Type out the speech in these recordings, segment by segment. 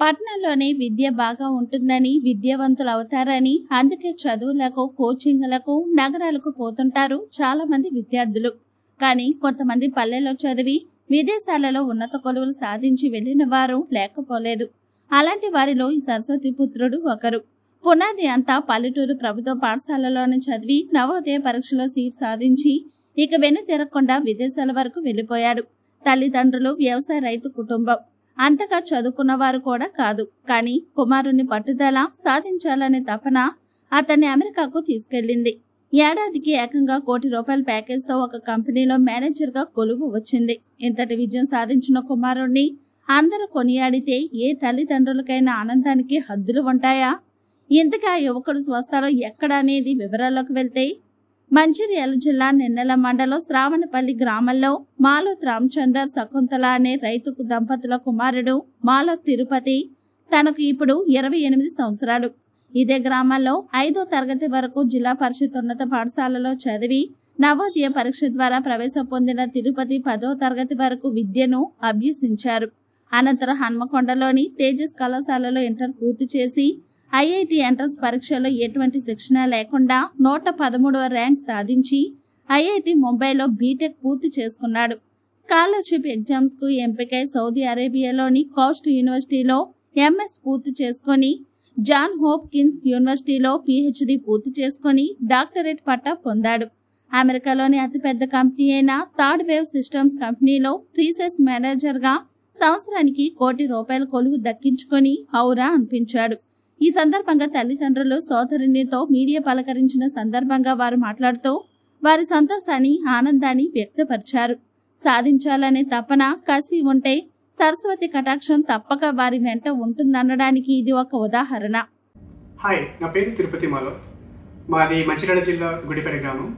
పట్నంలోనే విద్య బాగా ఉంటుందని, విద్యావంతులు అవుతారని, అందుకే చదువులకు, కోచింగ్లకు, నగరాలకు పోతుంటారు చాలా మంది విద్యార్థులు. కానీ కొంతమంది పల్లెల్లో చదివి విదేశాలలో ఉన్నత కొలువులు సాధించి వెళ్లిన వారు లేకపోలేదు. అలాంటి వారిలో ఈ సరస్వతి పుత్రుడు ఒకరు. పునాది అంతా పల్లెటూరు ప్రభుత్వ పాఠశాలలోనే చదివి నవోదయ పరీక్షలో సీట్ సాధించి ఇక వెను తిరగకుండా విదేశాల వరకు వెళ్లిపోయాడు. తల్లిదండ్రులు వ్యవసాయ రైతు కుటుంబం. అంతగా చదువుకున్నవారు కూడా కాదు. కానీ కుమారుని పట్టుదల, సాధించాలనే తపన అతన్ని అమెరికాకు తీసుకెళ్లింది. ఏడాదికి ఏకంగా ₹1 కోటి ప్యాకేజ్తో ఒక కంపెనీలో మేనేజర్గా కొలువు వచ్చింది. ఇంతటి విజయం సాధించిన కుమారుణ్ణి అందరూ కొనియాడితే ఏ తల్లిదండ్రులకైనా ఆనందానికి హద్దులు ఉంటాయా? ఇంతగా యువకుడు స్వస్థలం ఎక్కడ అనేది వివరాల్లోకి వెళ్తే, మంచిర్యాల జిల్లా నిన్నెల మండలం శ్రావణపల్లి గ్రామంలో మాలోత్ రామచందర్, శకుంతల అనే రైతు దంపతుల కుమారుడు మాలోత్ తిరుపతి. తనకు ఇప్పుడు 28 సంవత్సరాలు. ఇదే గ్రామంలో 5వ తరగతి వరకు జిల్లా పరిషత్ ఉన్నత పాఠశాలలో చదివి నవోదయ పరీక్ష ద్వారా ప్రవేశం పొందిన తిరుపతి 10వ తరగతి వరకు విద్యను అభ్యసించారు. అనంతరం హన్మకొండలోని తేజస్ కళాశాలలో ఇంటర్ పూర్తి చేసి ఐఐటి ఎంట్రన్స్ పరీక్షలో ఎటువంటి శిక్షణ లేకుండా 113వ ర్యాంక్ సాధించి ఐఐటి ముంబైలో బీటెక్ పూర్తి చేసుకున్నాడు. స్కాలర్షిప్ ఎగ్జామ్స్ కు ఎంపికై సౌదీ అరేబియాలోని కోస్ట్ యూనివర్సిటీలో ఎంఎస్ పూర్తి చేసుకుని జాన్ హోప్కిన్స్ యూనివర్సిటీలో పిహెచ్డి పూర్తి చేసుకుని డాక్టరేట్ పట్టా పొందాడు. అమెరికాలోని అతిపెద్ద కంపెనీ అయిన థర్డ్ వేవ్ సిస్టమ్స్ కంపెనీలో రీసెర్చ్ మేనేజర్ గా సంవత్సరానికి ₹1 కోటి కొలువు దక్కించుకుని ఔరా అనిపించాడు. ఈ సందర్భంగా తల్లిదండ్రులు సోదరునితో మీడియా పలకరించిన సందర్భంగా వారు మాట్లాడుతూ వారి సంతోషాన్ని, ఆనందాన్ని వ్యక్తపరిచారు. సాధించాలనే తపన, కసి ఉంటే సరస్వతి కటాక్షం తప్పక వారి వెంట ఉంటుందనడానికి ఇది ఒక ఉదాహరణ. హాయ్, నా పేరు తిరుపతి మాలోత్. మాది మంచిర్యాల జిల్లా గుడిపేట గ్రామం.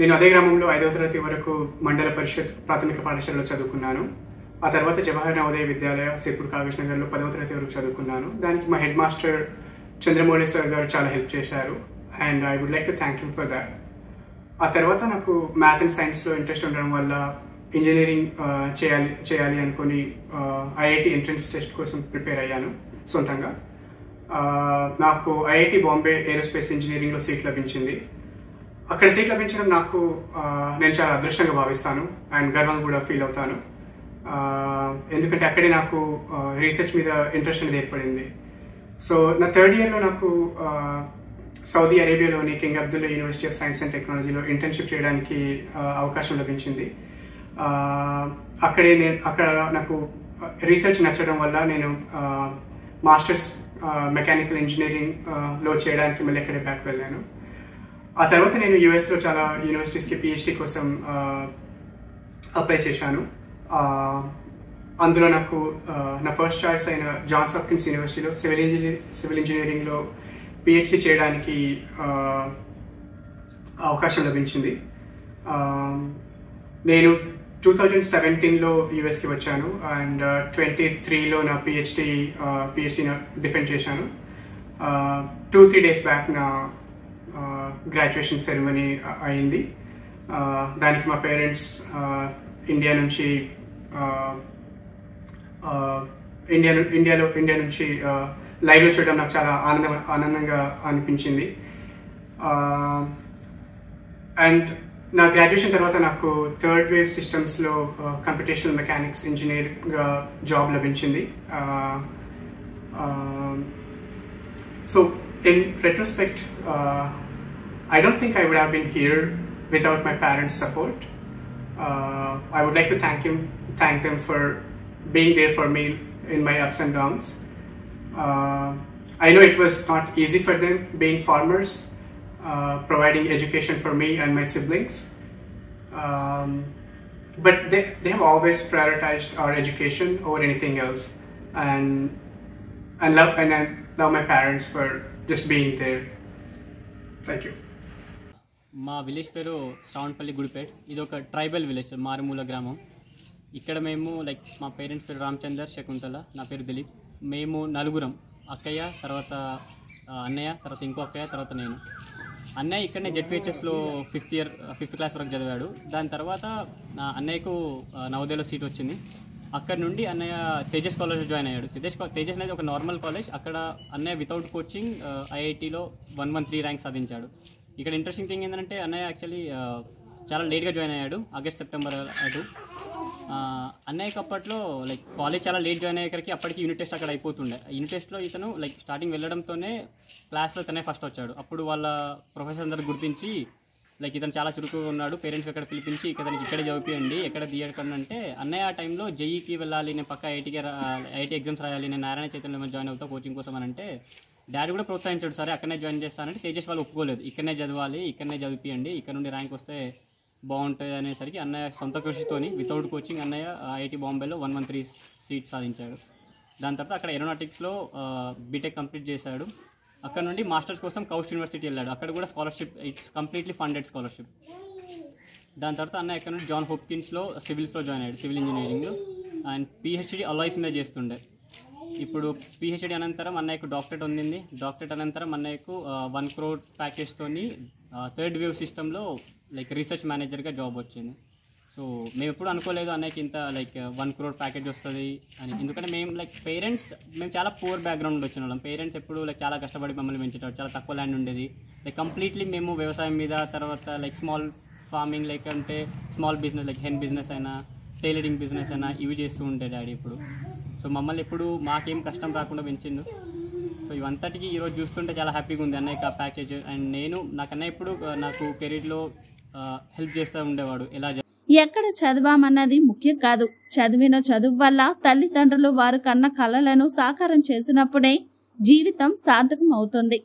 నేను అదే గ్రామంలో 5వ తరగతి వరకు మండల పరిషత్ ప్రాథమిక పాఠశాలలో చదువుకున్నాను. ఆ తర్వాత జవహర్ నవోదయ విద్యాలయ సిర్పూర్ కాగజ్ నగర్లో 10వ తరగతి వరకు చదువుకున్నాను. దానికి మా హెడ్ మాస్టర్ చంద్రమౌళి సార్ గారు చాలా హెల్ప్ చేశారు. And I would like to thank him for that. ఆ తర్వాత నాకు మ్యాథ్ అండ్ సైన్స్లో ఇంట్రెస్ట్ ఉండడం వల్ల ఇంజనీరింగ్ చేయాలి అనుకుని ఐఐటి ఎంట్రన్స్ టెస్ట్ కోసం ప్రిపేర్ అయ్యాను సొంతంగా. నాకు ఐఐటి బాంబే ఏరోస్పేస్ ఇంజనీరింగ్లో సీట్ లభించింది. అక్కడ సీట్ లభించడం నేను చాలా అదృష్టంగా భావిస్తాను అండ్ గర్వంగా కూడా ఫీల్ అవుతాను. ఎందుకంటే అక్కడే నాకు రీసెర్చ్ మీద ఇంట్రెస్ట్ అనేది ఏర్పడింది. సో నా థర్డ్ ఇయర్లో నాకు సౌదీ అరేబియాలోని King Abdullah University of Science and టెక్నాలజీలో ఇంటర్న్షిప్ చేయడానికి అవకాశం లభించింది. అక్కడ నాకు రీసెర్చ్ నచ్చడం వల్ల నేను మాస్టర్స్ మెకానికల్ ఇంజనీరింగ్లో చేయడానికి మళ్ళీ అక్కడే బ్యాక్ వెళ్ళాను. ఆ తర్వాత నేను యూఎస్లో చాలా యూనివర్సిటీస్కి పిహెచ్డి కోసం అప్లై చేశాను. అందులో నాకు నా ఫస్ట్ చాయిస్ అయిన జాన్స్ హాప్కిన్స్ యూనివర్సిటీలో సివిల్ ఇంజనీరింగ్లో పిహెచ్డి చేయడానికి అవకాశం లభించింది. నేను 2017లో యూఎస్కి వచ్చాను అండ్ 23లో నా పిహెచ్డి డిఫెండ్ చేశాను. 2-3 డేస్ బ్యాక్ నా గ్రాడ్యుయేషన్ సెరమనీ అయింది. దానికి మా పేరెంట్స్ ఇండియా నుంచి లైవ్లో చూడడం నాకు చాలా ఆనందంగా అనిపించింది. అండ్ నా గ్రాడ్యుయేషన్ తర్వాత నాకు థర్డ్ వేవ్ సిస్టమ్స్లో కంప్యూటేషనల్ మెకానిక్స్ ఇంజనీర్గా జాబ్ లభించింది. So in retrospect I don't think I would have been here without my parents' support. I would like to thank them for being there for me in my ups and downs. I know it was not easy for them being farmers, providing education for me and my siblings. But they have always prioritized our education over anything else, and I love my parents for just being there. Thank you. మా village పేరు శ్రావణపల్లి గుడిపేట్. ఇది ఒక tribal village, మారుమూల గ్రామం. ఇక్కడ మేము మా parents పేరు రామచందర్, శకుంతల, నా పేరు దిలీప్. మేము నలుగురం, అక్కయ్య, తర్వాత అన్నయ్య, తర్వాత ఇంకో అక్కయ్య, తర్వాత నేను. అన్నయ్య ఇక్కడనే జెడ్పిహెచ్ఎస్లో 5th క్లాస్ వరకు చదివాడు. దాని తర్వాత నా అన్నయ్యకు నవోదయలో సీట్ వచ్చింది. అక్కడ నుండి అన్నయ్య తేజస్ కాలేజ్ జాయిన్ అయ్యాడు. తేజస్ అనేది ఒక నార్మల్ కాలేజ్. అక్కడ అన్నయ్య వితౌట్ కోచింగ్ ఐఐటీలో 113 ర్యాంక్ సాధించాడు. ఇక్కడ ఇంట్రెస్టింగ్ థింగ్ ఏంటంటే అన్నయ్య యాక్చువల్లీ చాలా లేట్గా జాయిన్ అయ్యాడు, ఆగస్ట్ సెప్టెంబర్ అటు. అన్నయ్యకి అప్పట్లో లైక్ కాలేజ్ చాలా లేట్ జాయిన్ అయ్యేసరికి అప్పటికి యూనిట్ టెస్ట్ అక్కడ అయిపోతుండే. యూనిట్ టెస్ట్లో ఇతను లైక్ స్టార్టింగ్ వెళ్ళడంతోనే క్లాస్లో తనే ఫస్ట్ వచ్చాడు. అప్పుడు వాళ్ళ ప్రొఫెసర్ అందరు గుర్తించి లైక్ ఇతను చాలా చురుకుగా ఉన్నాడు, పేరెంట్స్ ఎక్కడ పిలిపించి ఇతనికి ఇక్కడే చదివించండి, ఎక్కడ తీయకండి అంటే అన్నయ్య ఆ టైంలో జేఈకి వెళ్ళాలి, నేను పక్క ఐఐటీ ఎగ్జామ్స్ రాయాలి, నేను నారాయణ చైతన్యంలో జాయిన్ అవుతా కోచింగ్ కోసం అని అంటే డాడీ కూడా ప్రోత్సహించాడు, సరే అక్కడనే జాయిన్ చేస్తానంటే తేజస్ వాళ్ళు ఒప్పుకోలేదు, ఇక్కడనే చదవాలి, ఇక్కడనే చదివించండి, ఇక్కడ నుండి ర్యాంక్ వస్తే బాగుంటుంది అనేసరికి అన్నయ్య సొంత కృషితోని వితౌట్ కోచింగ్ అన్నయ్య ఐఐటీ బాంబేలో 113 సీట్ సాధించాడు. దాని తర్వాత అక్కడ ఏరోనాటిక్స్లో బీటెక్ కంప్లీట్ చేశాడు. అక్కడ నుండి మాస్టర్స్ కోసం కౌస్ట్ యూనివర్సిటీ వెళ్ళాడు. అక్కడ కూడా scholarship, it's completely funded scholarship. దాని తర్వాత అన్నయ్య అక్కడ నుండి జాన్ హోప్కిన్స్లో సివిల్స్లో జాయిన్ అయ్యాడు, సివిల్ ఇంజనీరింగ్లో. అండ్ పిహెచ్డి అలాయ్స్ మీద చేస్తుండే. ఇప్పుడు పిహెచ్డి అనంతరం అన్నయ్యకు డాక్టరేట్ ఉంది. డాక్టరేట్ అనంతరం అన్నయ్యకు 1 crore ప్యాకేజ్తోని థర్డ్ వేవ్ సిస్టంలో లైక్ రీసెర్చ్ మేనేజర్గా జాబ్ వచ్చింది. సో మేము ఎప్పుడు అనుకోలేదు అన్నయ్యకి ఇంత లైక్ 1 crore ప్యాకేజ్ వస్తుంది అని. ఎందుకంటే మేము లైక్ పేరెంట్స్, మేము చాలా పూర్ బ్యాక్గ్రౌండ్ నుండి వచ్చిన వాళ్ళం. పేరెంట్స్ ఎప్పుడు లైక్ చాలా కష్టపడి మమ్మల్ని పెంచేటారు, చాలా తక్కువ ల్యాండ్ ఉండేది. లైక్ కంప్లీట్లీ మేము వ్యవసాయం మీద, తర్వాత లైక్ స్మాల్ ఫార్మింగ్, లైక్ అంటే small business like hen business అయినా, టైలరింగ్ బిజినెస్ అయినా ఇవి చేస్తూ ఉంటే డాడీ ఇప్పుడు. సో మమ్మల్ని ఎప్పుడు మాకేం కష్టం రాకుండా పెంచిండు. సో ఇవంతటికి ఈరోజు చూస్తుంటే చాలా హ్యాపీగా ఉంది అన్నయ్యకి ఆ ప్యాకేజ్. అండ్ నేను నాకన్నా ఇప్పుడు నాకు కెరీర్లో హెల్ప్ చేస్తూ ఉండేవాడు. ఎలా ఎక్కడ చదివామన్నది ముఖ్యం కాదు, చదివిన చదువు వల్ల తల్లిదండ్రులు వారు కన్న కలలను సాకారం చేసినప్పుడే జీవితం సార్థకం అవుతుంది.